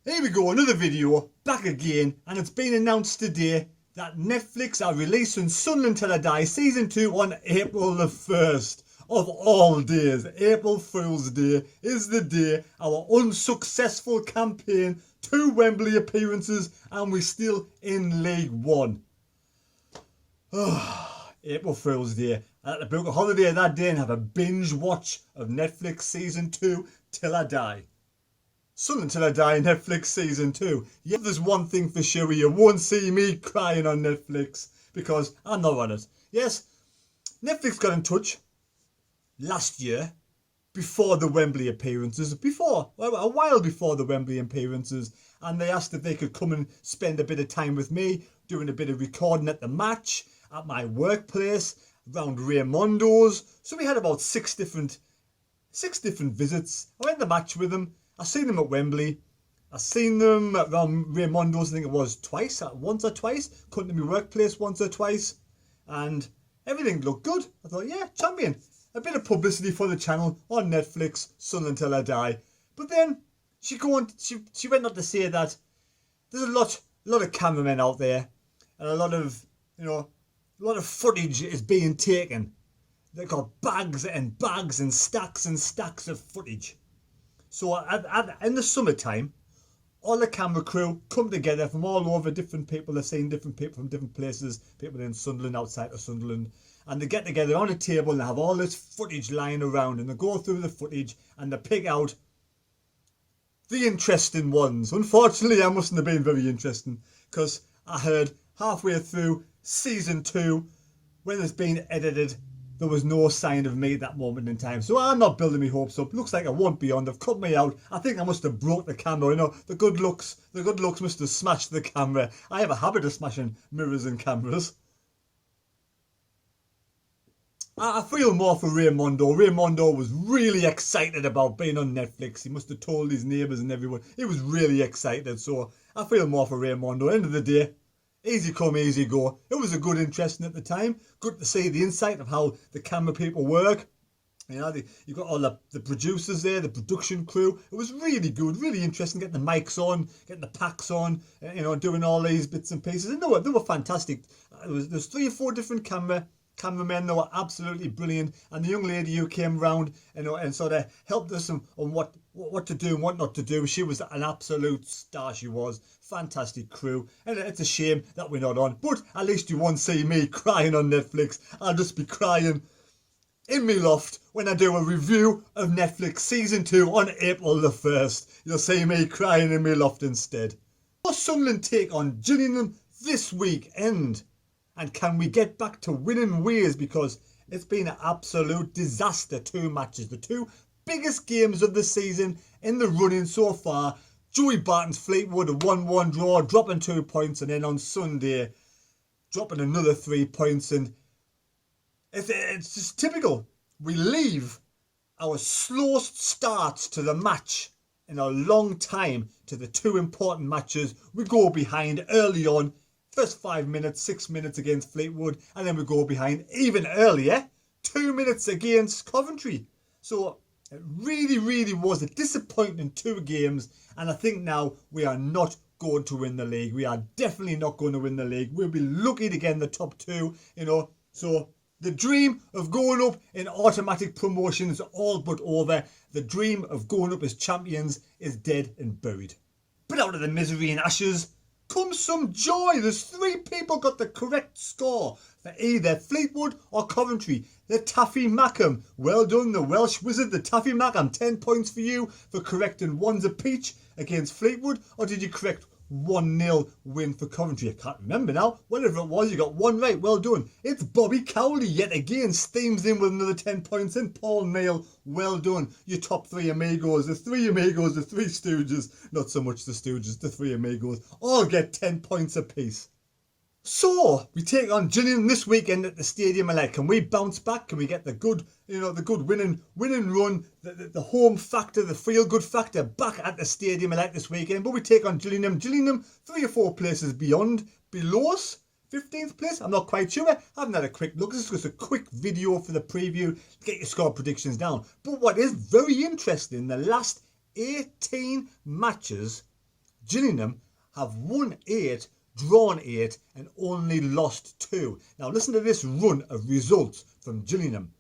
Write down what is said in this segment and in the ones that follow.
Here we go, another video, back again, and it's been announced today that Netflix are releasing Sunderland Til Season 2 on April the 1st. Of all days, April Fool's Day is the day our unsuccessful campaign, 2 Wembley appearances, and we're still in League One. April Fool's Day. I had to book a holiday that day and have a binge watch of Netflix Season 2 till I die. Sunderland Till I Die Netflix Season 2. Yeah, there's one thing for sure, you won't see me crying on Netflix because I'm not on it. Yes, Netflix got in touch last year before the Wembley appearances, a while before the Wembley appearances, and they asked if they could come and spend a bit of time with me doing a bit of recording at the match, at my workplace, around Raymondo's. So we had about six different visits. I went to the match with them. I seen them at Wembley. I seen them around Raymondo's, I think it was once or twice. Come to my workplace once or twice. And everything looked good. I thought, yeah, champion. A bit of publicity for the channel on Netflix, Sunderland Till I Die. But then she went on to say that there's a lot of cameramen out there, and a lot of footage is being taken. They've got bags and bags and stacks of footage. So in the summertime, all the camera crew come together from all over, different people. They're seeing different people from different places, people in Sunderland, outside of Sunderland. And they get together on a table and they have all this footage lying around, and they go through the footage and they pick out the interesting ones. Unfortunately, I mustn't have been very interesting, because I heard halfway through Season 2, when it's been edited, there was no sign of me at that moment in time. So I'm not building my hopes up. Looks like I won't be on. They've cut me out. I think I must have broke the camera. The good looks must have smashed the camera. I have a habit of smashing mirrors and cameras. I feel more for Raymondo. Raymondo was really excited about being on Netflix. He must have told his neighbours and everyone. He was really excited. So I feel more for Raymondo. End of the day, easy come, easy go. It was a good, interesting at the time. Good to see the insight of how the camera people work. You've got all the producers there, the production crew. It was really good, really interesting, getting the mics on, getting the packs on, doing all these bits and pieces. And they were fantastic. There's 3 or 4 different cameramen. They were absolutely brilliant. And the young lady who came round and sort of helped us on what to do and what not to do, she was an absolute star. She was fantastic crew, and it's a shame that we're not on, but at least you won't see me crying on Netflix. I'll just be crying in me loft when I do a review of Netflix Season 2 on April the 1st. You'll see me crying in me loft instead. Will Sunderland take on Gillingham this weekend? And can we get back to winning ways? Because it's been an absolute disaster, 2 matches. The 2 biggest games of the season in the running so far. Joey Barton's Fleetwood, a 1-1 draw, dropping 2 points. And then on Sunday, dropping another 3 points. And it's just typical. We leave our slowest starts to the match in a long time to the 2 important matches. We go behind early on. First 5 minutes, 6 minutes against Fleetwood, and then we go behind even earlier, 2 minutes against Coventry. So it really, really was a disappointing 2 games, and I think now we are not going to win the league. We are definitely not going to win the league. We'll be lucky to get in the top 2, So the dream of going up in automatic promotion is all but over. The dream of going up as champions is dead and buried. But out of the misery and ashes comes some joy. There's 3 people got the correct score for either Fleetwood or Coventry. The Taffy Mackham. Well done, the Welsh wizard, the Taffy Mackham. 10 points for you for correcting one's a peach against Fleetwood. Or did you correct 1-0 win for Coventry? I can't remember now. Whatever it was, you got 1 right. Well done. It's Bobby Cowley yet again. Steams in with another 10 points. And Paul Neal. Well done. Your top 3 amigos. The 3 amigos, the 3 stooges. Not so much the stooges, the 3 amigos. All get 10 points apiece. So we take on Gillingham this weekend at the Stadium Elect. Can we bounce back? Can we get the good, the good winning run, the home factor, the feel good factor back at the Stadium Elect this weekend? But we take on Gillingham. Gillingham 3 or 4 places below us. 15th place, I'm not quite sure. I haven't had a quick look. This is just a quick video for the preview to get your score predictions down. But what is very interesting, the last 18 matches, Gillingham have won 8, drawn 8 and only lost 2. Now listen to this run of results from Gillingham.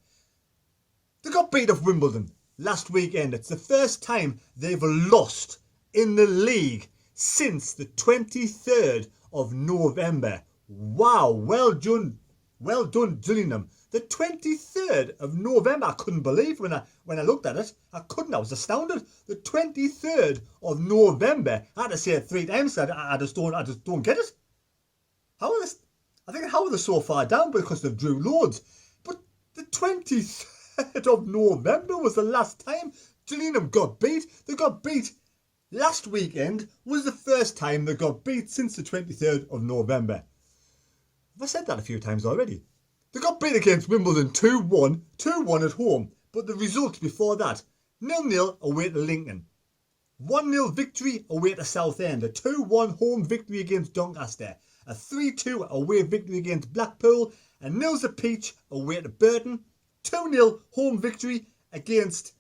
They got beat off Wimbledon last weekend. It's the first time they've lost in the league since the 23rd of November. Wow, well done Gillingham. The 23rd of November, I couldn't believe when I looked at it. I was astounded. The 23rd of November. I had to say it 3 times. I just don't get it. How are they so far down? Because they've drew loads. But the 23rd of November was the last time Gillingham got beat. They got beat last weekend. Was the first time they got beat since the 23rd of November. Have I said that a few times already? They got beat against Wimbledon 2-1, 2-1 at home. But the results before that, 0-0 away to Lincoln. 1-0 victory away to Southend. A 2-1 home victory against Doncaster. A 3-2 away victory against Blackpool. A 0 apiece away to Burton. 2-0 home victory against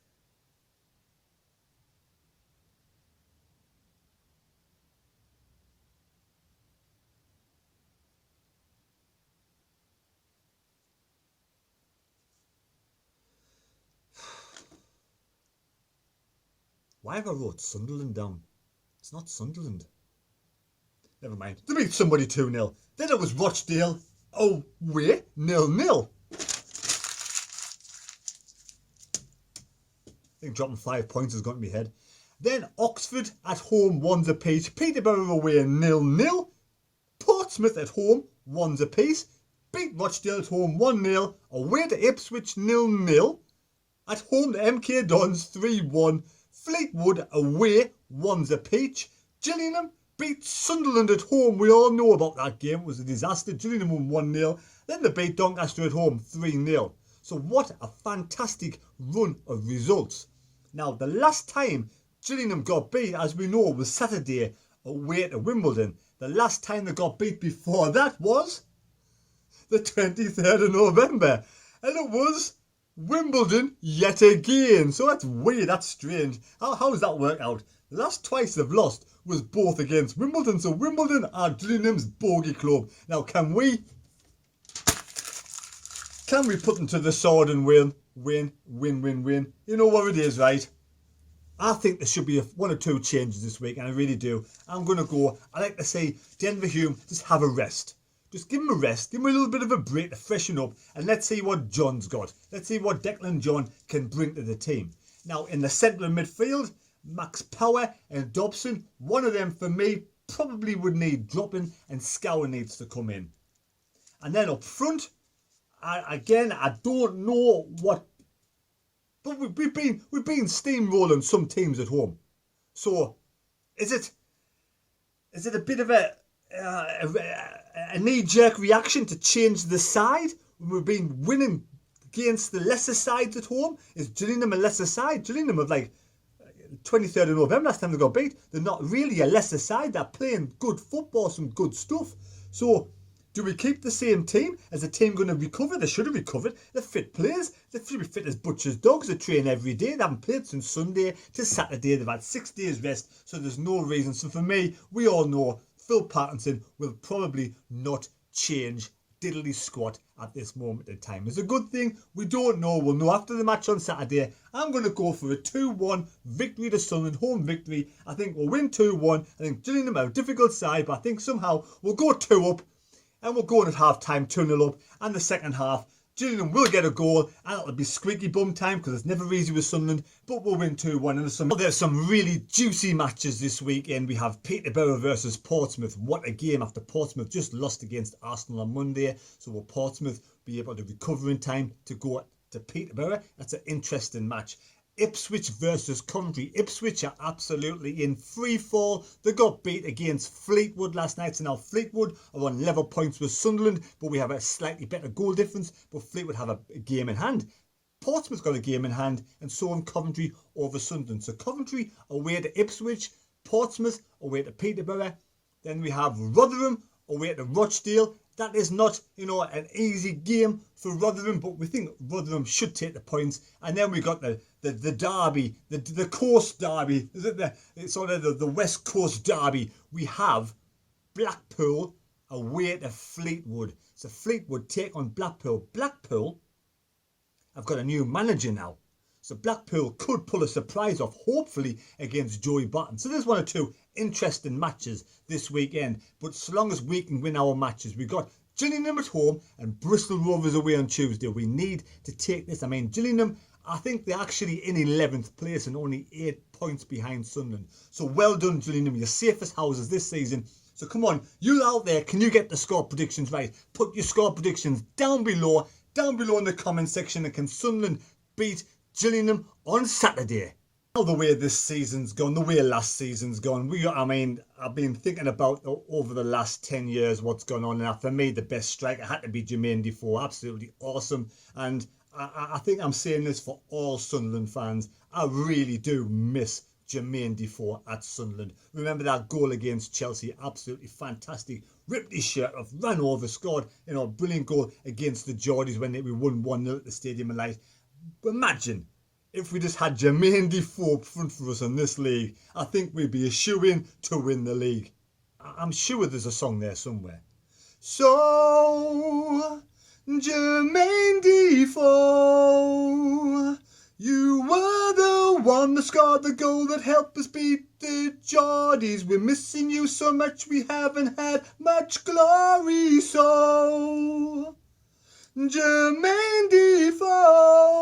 why have I wrote Sunderland down? It's not Sunderland. Never mind. They beat somebody 2-0. Then it was Rochdale away 0-0. I think dropping 5 points has got in my head. Then Oxford at home 1 apiece. Peterborough away 0-0. Portsmouth at home 1 apiece. Beat Rochdale at home 1-0. Away to Ipswich 0-0. At home to MK Dons 3-1. Fleetwood away 1 apiece. Gillingham beat Sunderland at home. We all know about that game. It was a disaster. Gillingham won 1-0. Then they beat Doncaster at home 3-0. So what a fantastic run of results. Now, the last time Gillingham got beat, as we know, was Saturday away to Wimbledon. The last time they got beat before that was the 23rd of November. And it was Wimbledon yet again. So that's weird, that's strange. How does that work out? The last twice they've lost was both against Wimbledon. So Wimbledon are Gillingham's bogey club. Now, can we put them to the sword and win? Win. You know what it is, right? I think there should be 1 or 2 changes this week, and I really do. I'm going to go, I like to say, Denver Hume, just have a rest. Just give him a rest, give him a little bit of a break to freshen up, and let's see what John's got. Let's see what Declan John can bring to the team. Now, in the centre of midfield, Max Power and Dobson, one of them for me probably would need dropping, and Scour needs to come in. And then up front, I don't know what, but we've been steamrolling some teams at home. So, is it a bit of a knee-jerk reaction to change the side when we've been winning against the lesser sides at home? Is Gillingham a lesser side? Gillingham have 23rd of November last time they got beat. They're not really a lesser side. They're playing good football, some good stuff. So, do we keep the same team? Is the team going to recover? They should have recovered. They're fit players. They should be fit as butcher's dogs. They train every day. They haven't played since Sunday to Saturday. They've had 6 days rest. So there's no reason. So for me, we all know Phil Pattinson will probably not change diddly squat at this moment in time. It's a good thing. We don't know. We'll know after the match on Saturday. I'm going to go for a 2-1 victory to Sunderland, home victory. I think we'll win 2-1. I think Gillingham are a difficult side, but I think somehow we'll go 2 up. And we'll go in at half-time, 2-0 up. And the second half, Gillingham will get a goal. And it'll be squeaky bum time because it's never easy with Sunderland. But we'll win 2-1. And there's some really juicy matches this weekend. We have Peterborough versus Portsmouth. What a game after Portsmouth just lost against Arsenal on Monday. So will Portsmouth be able to recover in time to go to Peterborough? That's an interesting match. Ipswich versus Coventry. Ipswich are absolutely in free fall. They got beat against Fleetwood last night. So now Fleetwood are on level points with Sunderland, but we have a slightly better goal difference. But Fleetwood have a game in hand. Portsmouth got a game in hand, and so on Coventry over Sunderland. So Coventry away to Ipswich, Portsmouth away to Peterborough. Then we have Rotherham away to Rochdale, That is not, an easy game for Rotherham, but we think Rotherham should take the points. And then we got the derby, the coast derby, is it the West Coast derby? We have Blackpool away to Fleetwood. So Fleetwood take on Blackpool. Blackpool have got a new manager now. So Blackpool could pull a surprise off, hopefully, against Joey Barton. So there's one or two interesting matches this weekend. But so long as we can win our matches, we've got Gillingham at home and Bristol Rovers away on Tuesday. We need to take this. I mean, Gillingham, I think they're actually in 11th place and only 8 points behind Sunderland. So well done, Gillingham. Your safest houses this season. So come on, you out there, can you get the score predictions right? Put your score predictions down below in the comment section. And can Sunderland beat Gillingham on Saturday? Now the way this season's gone, the way last season's gone, I've been thinking about over the last 10 years what's gone on. And for me, the best striker had to be Jermaine Defoe. Absolutely awesome. And I think I'm saying this for all Sunderland fans. I really do miss Jermaine Defoe at Sunderland. Remember that goal against Chelsea? Absolutely fantastic. Ripped his shirt off, ran over, scored, brilliant goal against the Geordies when we won 1-0 at the Stadium of Light. Imagine if we just had Jermaine Defoe up front for us in this league. I think we'd be a shoo-in to win the league. I'm sure there's a song there somewhere. So, Jermaine Defoe, you were the one that scored the goal that helped us beat the Geordies. We're missing you so much, we haven't had much glory. So, Jermaine Defoe.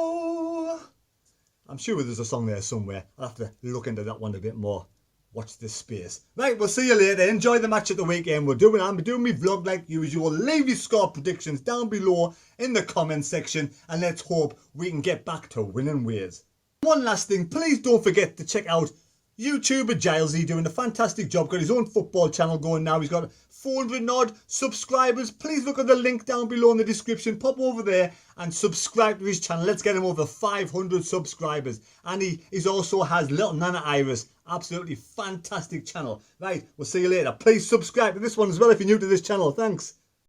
I'm sure there's a song there somewhere. I'll have to look into that one a bit more. Watch this space. Right, we'll see you later. Enjoy the match at the weekend. I'm doing my vlog like usual. Leave your score predictions down below in the comment section. And let's hope we can get back to winning ways. One last thing. Please don't forget to check out YouTuber Gilesy doing a fantastic job. Got his own football channel going now. He's got 400 odd subscribers. Please look at the link down below in the description. Pop over there and subscribe to his channel. Let's get him over 500 subscribers. And he also has Little Nana Iris. Absolutely fantastic channel. Right, we'll see you later. Please subscribe to this one as well if you're new to this channel. Thanks.